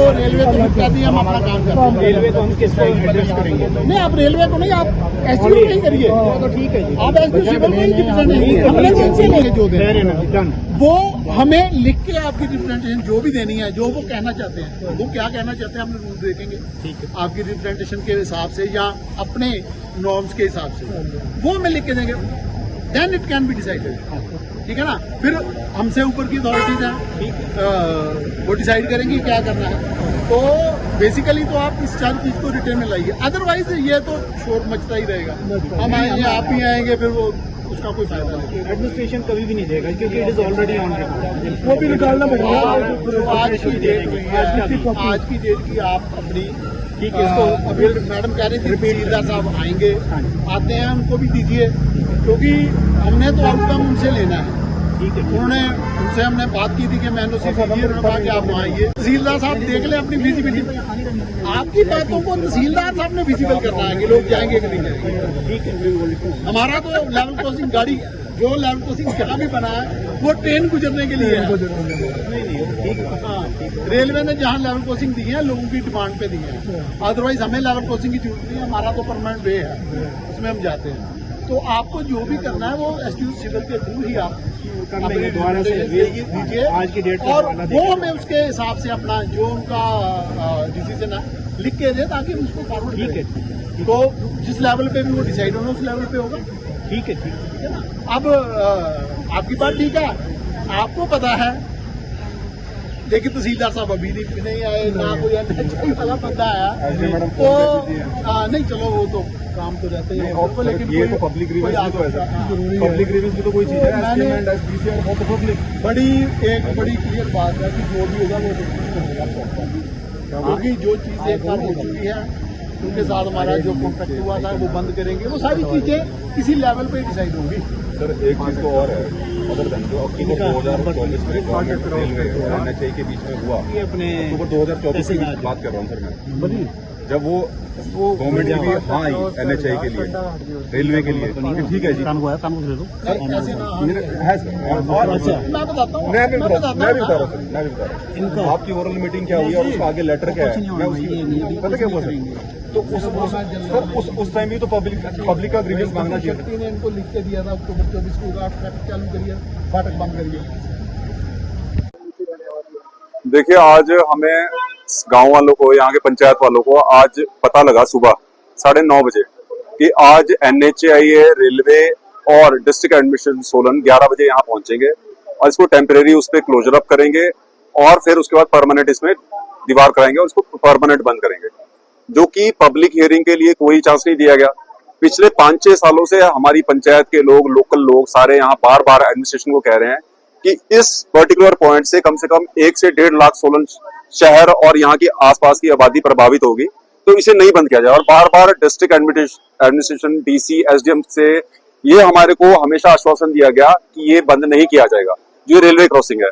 वो रेलवे को लिख कहती है हम अपना काम करते हैं। रेलवे को हम किसको एड्रेस करेंगे? नहीं, आप रेलवे को नहीं, आप एसडीओ को नहीं करिए। तो ठीक है जी, आप एसडीओ सिविल को ही रिप्रेजेंटेशन हमने उनसे लेंगे जो दें, वो हमें लिख के आपकी रिप्रेजेंटेशन जो भी देनी है, जो वो कहना चाहते हैं, वो क्या कहना चाहते हैं, हम रूल देखेंगे। ठीक है, आपकी रिप्रेजेंटेशन के हिसाब से या अपने नॉर्म्स के हिसाब से वो हमें लिख के देंगे, then it can be decided. ठीक है ना, फिर हमसे ऊपर की अथॉरिटीज हैं, वो डिसाइड करेंगी क्या करना है। तो बेसिकली तो आप इस सारी चीज को रिटर्न में लाइए, अदरवाइज ये तो शोर मचता ही रहेगा। हम आएंगे, आप ही आएंगे, फिर वो उसका कोई फायदा नहीं। एडमिनिस्ट्रेशन कभी भी नहीं देगा क्योंकि it is already on record, वो भी निकालना पड़ेगा। आज की डेट हुई है, आज की डेट की आप अपनी, ठीक है, इसको अभी मैडम कह रही थी तहसीलदार साहब आएंगे, आते हैं, उनको भी दीजिए, क्योंकि हमने तो आउटकम उनसे लेना है। ठीक है, उन्होंने उनसे हमने बात की थी कि मैं एनओसी दीजिए, उन्होंने कहा कि आप वहाँ आइए, तहसीलदार साहब देख लें अपनी विजिबिलिटी। आपकी बातों को तहसीलदार साहब ने विजिबल करना है कि लोग जाएंगे कि नहीं जाएंगे। ठीक है, हमारा तो लेवल क्रॉसिंग गाड़ी, जो लेवल क्रॉसिंग जहाँ भी बना है वो ट्रेन गुजरने के लिए है। हाँ, रेलवे ने जहाँ लेवल क्रॉसिंग दी है लोगों की डिमांड पे दी है, अदरवाइज हमें लेवल क्रॉसिंग की जरूरत नहीं है, हमारा तो परमानेंट वे है, उसमें हम जाते हैं। तो आपको जो भी करना है वो एसडीओ सिविल के थ्रू ही आप दोबारा से दीजिए आज की डेट, और वो हमें उसके हिसाब से अपना जो उनका डिसीजन है लिख के दे, ताकि हम उसको फॉरवर्ड करें। ठीक है, तो जिस लेवल पे भी वो डिसाइड होना उस लेवल पे होगा। ठीक है, ठीक है ना। अब आपकी बात ठीक है, आपको पता है, लेकिन तहसीलदार साहब अभी नहीं आए, ना कोई अन्य वाला बंदा आया, तो नहीं, चलो वो तो काम तो रहते हैं, लेकिन ये तो पब्लिक ग्रीवेंस भी तो ऐसा, पब्लिक ग्रीवेंस भी तो कोई चीज है, बड़ी एक बड़ी क्लियर बात है कि जो भी होगा वो क्योंकि जो चीज एक बार हो चुकी है, उनके साथ हमारा जो कॉन्ट्रैक्ट हुआ था वो बंद करेंगे, वो सारी चीजें किसी लेवल पे डिसाइड होंगी। सर एक चीज तो और है, अदर देन जो अक्टूबर 2024 में गवर्नमेंट रेलवे और एनएचआई के बीच में हुआ, अपने अक्टूबर 2024 की बात कर रहा हूँ सर मैं, जब वो गवर्नमेंट की भी हाँ आई एनएचआई के लिए, रेलवे के लिए, ठीक है जी, ऐसे ना है सर। और मैं बताता हूँ, मैं भी बता रहा हूँ आपकी ओरल मीटिंग क्या हुई और उसका आगे लेटर क्या है, मैं उसकी पता क्या हुआ सर, तो उस टाइम भी तो पब्लिक का ग्रीवेंस मांगना चाहिए। ने इनको लिख के दिया था अक्टूबर 24 को, आप ट्रैफिक चालू करिए, फाटक बंद करिए। देखिए, आज हमें गांव वालों को, यहाँ के पंचायत वालों को आज पता लगा सुबह 9:30 बजे कि आज एनएचआई, रेलवे और डिस्ट्रिक्ट एडमिनिस्ट्रेशन सोलन 11 बजे यहाँ पहुंचेंगे और इसको टेम्परेरी उस पर क्लोजर अप करेंगे और फिर उसके बाद परमानेंट इसमें दीवार कराएंगे और उसको परमानेंट बंद करेंगे, जो कि पब्लिक हियरिंग के लिए कोई चांस नहीं दिया गया। पिछले 5-6 सालों से हमारी पंचायत के लोग, लोकल लोग सारे यहाँ बार बार एडमिनिस्ट्रेशन को कह रहे हैं कि इस पर्टिकुलर पॉइंट से कम 1 से 1.5 लाख सोलन शहर और यहाँ की आसपास की आबादी प्रभावित होगी, तो इसे नहीं बंद किया जाए। और बार बार डिस्ट्रिक्ट एडमिनिस्ट्रेशन, डीसी, एसडीएम से ये हमारे को हमेशा आश्वासन दिया गया कि ये बंद नहीं किया जाएगा, जो रेलवे क्रॉसिंग है।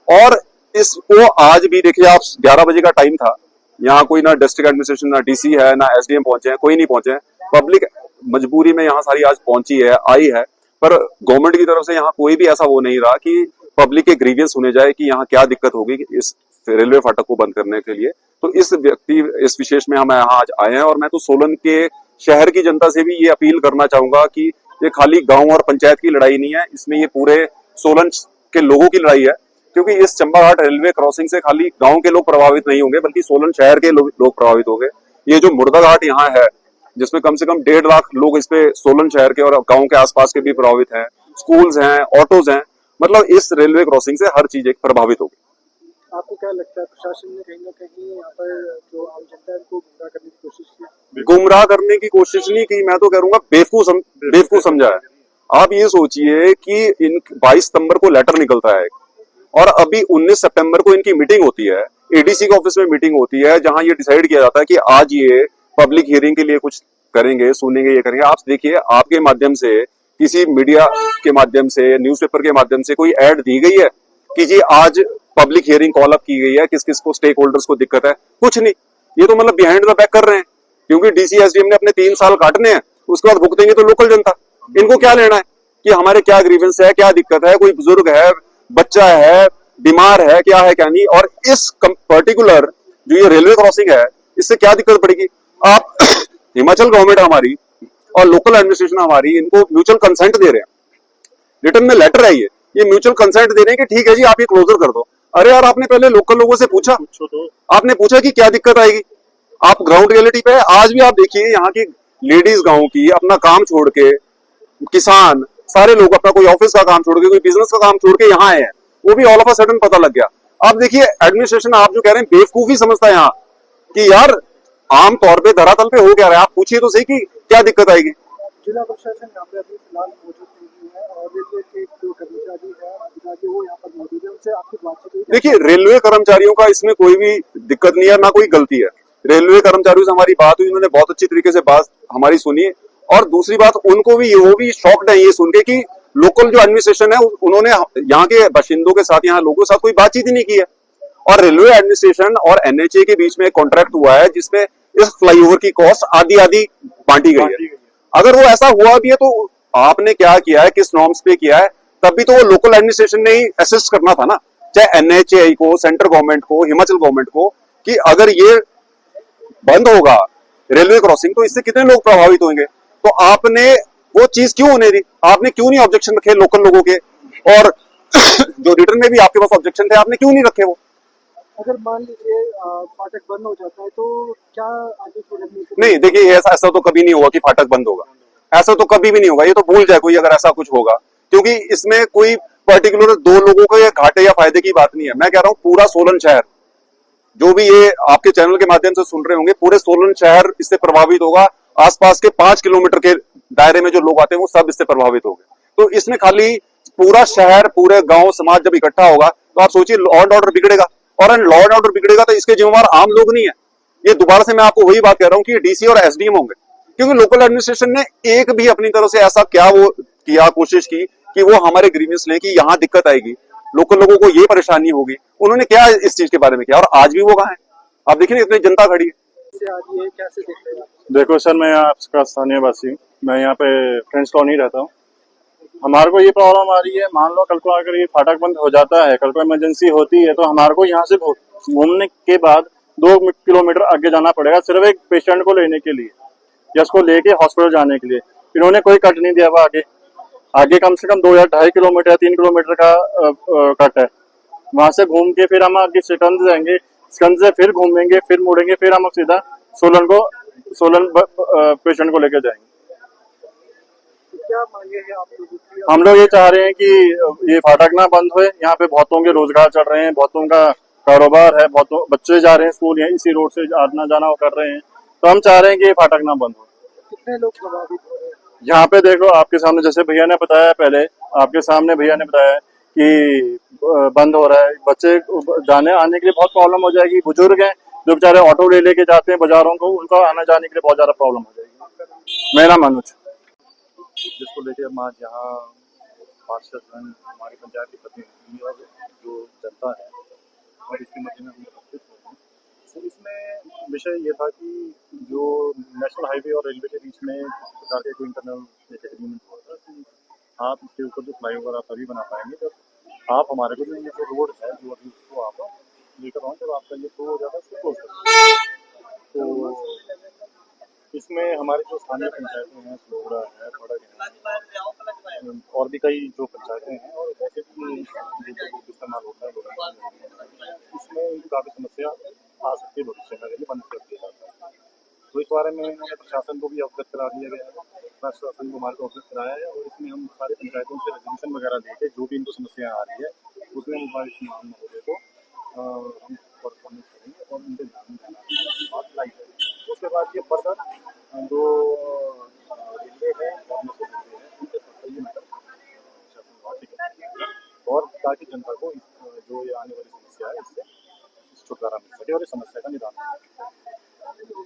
और इसको आज भी देखिए आप, 11 बजे का टाइम था, यहाँ कोई ना डिस्ट्रिक्ट एडमिनिस्ट्रेशन, ना डीसी है, ना एसडीएम पहुंचे हैं, कोई नहीं पहुंचे हैं। पब्लिक मजबूरी में यहाँ सारी आज पहुंची है, आई है, पर गवर्नमेंट की तरफ से यहाँ कोई भी ऐसा वो नहीं रहा कि पब्लिक के ग्रीवियंस होने जाए कि यहाँ क्या दिक्कत होगी इस रेलवे फाटक को बंद करने के लिए। तो इस विशेष में हम यहाँ आज आए हैं और मैं तो सोलन के शहर की जनता से भी ये अपील करना चाहूंगा कि ये खाली गांव और पंचायत की लड़ाई नहीं है, इसमें ये पूरे सोलन के लोगों की लड़ाई है, क्योंकि इस चंबाघाट रेलवे क्रॉसिंग से खाली गांव के लोग प्रभावित नहीं होंगे बल्कि सोलन शहर के लोग प्रभावित होंगे। ये जो मुर्दा घाट यहाँ है, जिसमें कम से कम 1.5 लाख लोग इस पे सोलन शहर के और गांव के आसपास के भी प्रभावित हैं, स्कूल्स हैं, ऑटोज हैं, मतलब इस रेलवे क्रॉसिंग से हर चीज एक प्रभावित होगी। आपको क्या लगता है प्रशासन ने कहीं ना कहीं यहाँ पर जो आम जनता है उनको गुमराह करने की कोशिश की? गुमराह करने की कोशिश नहीं की, मैं तो कह रहूंगा बेवकूफ समझा है। आप ये सोचिए कि इन 22 सितंबर को लेटर निकलता है और अभी 19 सितंबर को इनकी मीटिंग होती है, एडीसी के ऑफिस में मीटिंग होती है, जहां ये डिसाइड किया जाता है कि आज ये पब्लिक हियरिंग के लिए कुछ करेंगे, सुनेंगे, ये करेंगे। आप देखिए, आपके माध्यम से, किसी मीडिया के माध्यम से, न्यूज़पेपर के माध्यम से कोई ऐड दी गई है कि जी आज पब्लिक हियरिंग कॉल अप की गई है, किस किस को, स्टेक होल्डर्स को दिक्कत है? कुछ नहीं। ये तो मतलब बिहाइंड द बैक कर रहे हैं, क्योंकि डीसी एसडीएम ने अपने 3 साल काटने हैं, उसके बाद भुगतेंगे तो लोकल जनता। इनको क्या लेना है कि हमारे क्या ग्रीवेंस है, क्या दिक्कत है, कोई बुजुर्ग है, बच्चा है, बीमार है, क्या है क्या नहीं। और इस पर्टिकुलर जो ये रेलवे क्रॉसिंग है इससे क्या दिक्कत पड़ेगी? आप हिमाचल गवर्नमेंट हमारी और लोकल एडमिनिस्ट्रेशन हमारी इनको म्यूचुअल कंसेंट दे रहे हैं, रिटर्न में लेटर है ये म्यूचुअल कंसेंट दे रहे हैं कि ठीक है जी आप ये क्लोजर कर दो। अरे यार आपने पहले लोकल लोगों से पूछा, आपने पूछा कि क्या दिक्कत आएगी? आप ग्राउंड रियलिटी पे आज भी आप देखिए यहाँ की लेडीज गांव की अपना काम छोड़ के, किसान सारे लोग अपना कोई ऑफिस का काम छोड़ के, कोई बिजनेस का काम छोड़ के यहाँ आए हैं, वो भी ऑल ऑफ अ सडन पता लग गया। आप देखिए एडमिनिस्ट्रेशन आप जो कह रहे हैं बेवकूफी समझता है यहाँ कि यार आम तौर पे धरातल पे हो क्या रहा है, आप पूछिए तो सही कि क्या दिक्कत आएगी। जिला प्रशासन यहाँ पे अभी फिलहाल मौजूद नहीं है और रेलवे के जो कर्मचारी है अधिकारी वो यहाँ पर मौजूद है, उनसे आपकी बातचीत हुई? देखिए रेलवे कर्मचारियों का इसमें कोई भी दिक्कत नहीं है, ना कोई गलती है। रेलवे कर्मचारियों से हमारी बात हुई, उन्होंने बहुत अच्छी तरीके से बात हमारी सुनी। और दूसरी बात उनको भी वो भी शॉक्ड है ये सुन के कि लोकल जो एडमिनिस्ट्रेशन है उन्होंने यहाँ के बाशिंदों के साथ, यहाँ लोगों के साथ कोई बातचीत ही नहीं की है। और रेलवे एडमिनिस्ट्रेशन और एनएचए के बीच में एक कॉन्ट्रैक्ट हुआ है जिसमें इस फ्लाईओवर की कॉस्ट आधी आधी बांटी गई है। अगर वो ऐसा हुआ भी है तो आपने क्या किया है, किस नॉर्म्स पे किया है, तब भी तो वो लोकल एडमिनिस्ट्रेशन ने ही असिस्ट करना था ना, चाहे एनएचएआई को, सेंट्रल गवर्नमेंट को, हिमाचल गवर्नमेंट को, कि अगर ये बंद होगा रेलवे क्रॉसिंग तो इससे कितने लोग प्रभावित होंगे। तो आपने वो चीज क्यों होने दी? आपने क्यों नहीं ऑब्जेक्शन रखे लोकल लोगों के? और जो रिटर्न में भी आपके पास ऑब्जेक्शन थे आपने क्यों नहीं रखे वो? अगर मान लीजिए फाटक बंद हो जाता है तो क्या आगे की रणनीति? नहीं देखिए ऐसा तो कभी नहीं होगा कि फाटक बंद होगा, ऐसा तो कभी भी नहीं होगा। ये तो भूल जाए कोई अगर ऐसा कुछ होगा, क्योंकि इसमें कोई पर्टिकुलर दो लोगों को या घाटे या फायदे की बात नहीं है। मैं कह रहा हूँ पूरा सोलन शहर, जो भी ये आपके चैनल के माध्यम से सुन रहे होंगे, पूरे सोलन शहर इससे प्रभावित होगा। आसपास के 5 किलोमीटर के दायरे में जो लोग आते हैं वो सब इससे प्रभावित होंगे। तो इसमें खाली पूरा शहर, पूरे गांव समाज जब इकट्ठा होगा तो आप सोचिए लॉ एंड ऑर्डर बिगड़ेगा, और लॉ एंड ऑर्डर बिगड़ेगा तो इसके जिम्मेवार आम लोग नहीं है। ये दोबारा से मैं आपको वही बात कह रहा हूँ कि डीसी और एसडीएम होंगे, क्योंकि लोकल एडमिनिस्ट्रेशन ने एक भी अपनी तरफ से ऐसा क्या वो किया, कोशिश की कि वो हमारे ग्रीवेंस लें कि यहाँ दिक्कत आएगी, लोकल लोगों को ये परेशानी होगी। उन्होंने क्या इस चीज के बारे में किया? और आज भी वो कहाँ है? आप देखिए इतनी जनता खड़ी है। कैसे देख रहे हैं? देखो सर, मैं आपका स्थानीय वासी हूँ, मैं यहाँ पे फ्रेंड्स कॉलोनी रहता हूँ। हमारे को ये प्रॉब्लम आ रही है, मान लो कल को अगर ये फाटक बंद हो जाता है, कल को इमरजेंसी होती है तो हमारे को यहाँ से घूमने के बाद 2 किलोमीटर आगे जाना पड़ेगा सिर्फ एक पेशेंट को लेने के लिए या उसको लेके हॉस्पिटल जाने के लिए। इन्होंने कोई कट नहीं दिया हुआ आगे कम से कम 2 या 2.5 किलोमीटर या 3 किलोमीटर का कट है। वहां से घूम के फिर हम आगे सिकंद जाएंगे, सिकंद से फिर घूमेंगे, फिर मुड़ेंगे, फिर हम सीधा सोलन पेशेंट को लेकर जाएंगे। क्या मांगे हैं आप लोगों की? हम लोग ये चाह रहे हैं कि ये फाटक ना बंद होए। यहाँ पे बहुतों के रोजगार चल रहे हैं, बहुतों का कारोबार है, बहुतों बच्चे जा रहे हैं स्कूल, यहाँ इसी रोड से आना जाना कर रहे हैं। तो हम चाह रहे हैं कि ये फाटक ना बंद हो। कितने लोग प्रभावित हो रहे हैं? यहाँ पे देखो आपके सामने, जैसे भैया ने बताया पहले, आपके सामने भैया ने बताया कि बंद हो रहा है, बच्चे जाने आने के लिए बहुत प्रॉब्लम हो जाएगी। बुजुर्ग हैं जो बेचारे ऑटो ले लेके जाते हैं बाजारों को, उनको आने जाने के लिए बहुत ज्यादा प्रॉब्लम हो जाएगी। मेरा मनोज, जिसको लेकर हम आज यहाँ पार्षदगण, हमारी पंचायत के प्रतिनिधि और जो जनता है और इसके मध्य में हम उपस्थित हुए हैं। तो इसमें विषय ये था कि जो नेशनल हाईवे और रेलवे के बीच में किसी प्रकार के कोई इंटरनल एग्रीमेंट हुआ था कि आप इसके ऊपर जो फ्लाईओवर आप तभी बना पाएंगे जब आप हमारे को जो ये जो रोड है जो अभी उसको आप लेकर आओ, जब आपका ये फ्लो हो जाता है उसको क्लोज कर। तो इसमें हमारी जो स्थानीय पंचायतें हैं, सोगड़ा है, खड़ग है, और भी कई जो पंचायतें हैं, और वैसे भी जो इस्तेमाल होता है इसमें काफ़ी समस्या आ सकती है भविष्य में यदि बंद कर दिया जाता है। तो इस बारे में उन्होंने प्रशासन को भी अवगत करा दिया गया है, प्रशासन को हमारे को अवगत कराया है, और इसमें हम सारी पंचायतों से रेजोल्यूशन वगैरह लेके जो भी इनको समस्या आ रही है उसमें हम हमारे इस्तेमाल महोदय को हम कॉरेस्पॉन्डेंस करेंगे और उनके ध्यान में बात लाई जाएगी। उसके बाद ये फर्दर जो रेलवे है और नेशनल हाईवे है उनके साथ ये मैटर प्रशासन बात करेंगे, और ताकि जनता को जो ये आने वाली समस्या है इससे छुटकारा मिल सके और इस समस्या का निदान हो सके।